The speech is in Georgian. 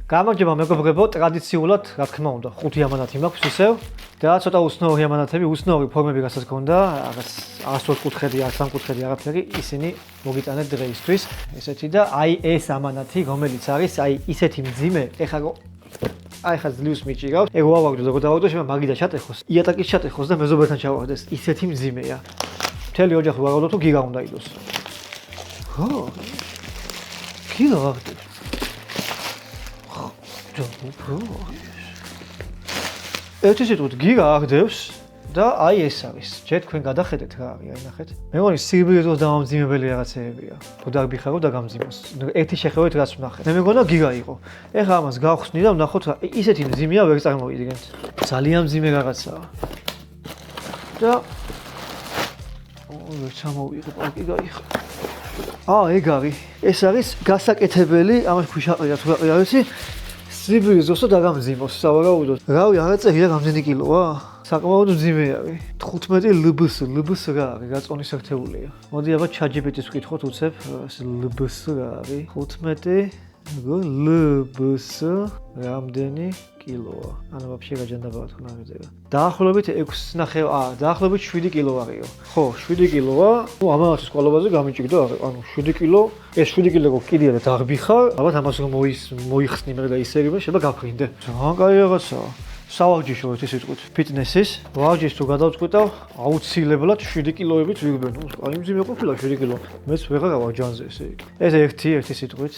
გამარჯობა მეგობრებო, ტრადიციულად, რა თქმა უნდა, 5 ამანათი მაქვს ისევ და ცოტა უცნაური ამანათები, უცნაური ფორმები რასაც გქონდა, რაღაც 104 კუთხედი, 103 კუთხედი არაფერი, ისინი მოგიტანეთ დღეისთვის. ესეთი და აი ეს ამანათი, რომელიც არის აი ისეთი მძიმე, ეხლა ძლივს მიჭირავს. ეგ ვავაგდო და გავავდო, შემო მაგიდა ჩატეხოს, იატაკის ჩატეხოს და მეზობელთან ჩავარდეს. ისეთი მძიმეა. მთელი ოჯახი ვავაგდო თუ გიგა უნდა იყოს. გიგა ვავაგდებს. ერთი სიტყვით გიგა აღდევს და აი ეს არის. ჯერ თქვენ გადახედეთ რა არის, აი ნახეთ. მე მგონი სირბილეთოს დამამძიმებელი რაღაცეებია. თუ დაგბიხარო და გამძიმოს. ერთი შეხედვით რაც ვნახეთ. მე მგონა გიგა იყო. ეხლა ამას გავხსნი და ვნახოთ რა ისეთი მძიმეა ვერ წარმოვიდგენთ. ძალიან მძიმე რაღაცაა. და ვერ ჩამოვიღებ, კი გაიხო. ეგ არის. ეს არის გასაკეთებელი, ამას ქვიშაყრია თუ რა ვიცი. სიბირი ზუსტ დაგამძიმოს, სავარაუდოდ. რავი, არა წერია რამდენი კილოა? საკმაოდ მძიმე არის. 15 ლბს რა არის, გაწონის ერთეულია. მოდი აბა ChatGPT-ს ვკითხოთ უცებ, ლბს რა არის? 15 ლბს რამდენი კილოა? ანუ ვაფშე გაჯანდაბათ ხნა ვიძება. დაახლოებით 6.5, დაახლოებით 7 კილო არისო. ხო, 7 კილოა. ამას სკოლაზე გამიჭირდა, ანუ 7 კილო, ეს 7 კილო კიდია და დაღბიხარ, ალბათ ამას რომ მოიხსნი მე და ისერიმე, შეიძლება გაფრინდე. ძალიან კაი რაღაცაა. სავარჯიშო ერთი სიტყვით, ფიტნესის. ვარჯიშს თუ გადავწყვიტავ, აუცილებლად 7 კილოებით ვიგბენ. აი მძიმე ყოფილა 7 კილო. მეც ვეღარ ვარ ჯანზე ესე იგი. ეს ერთი სიტყვით.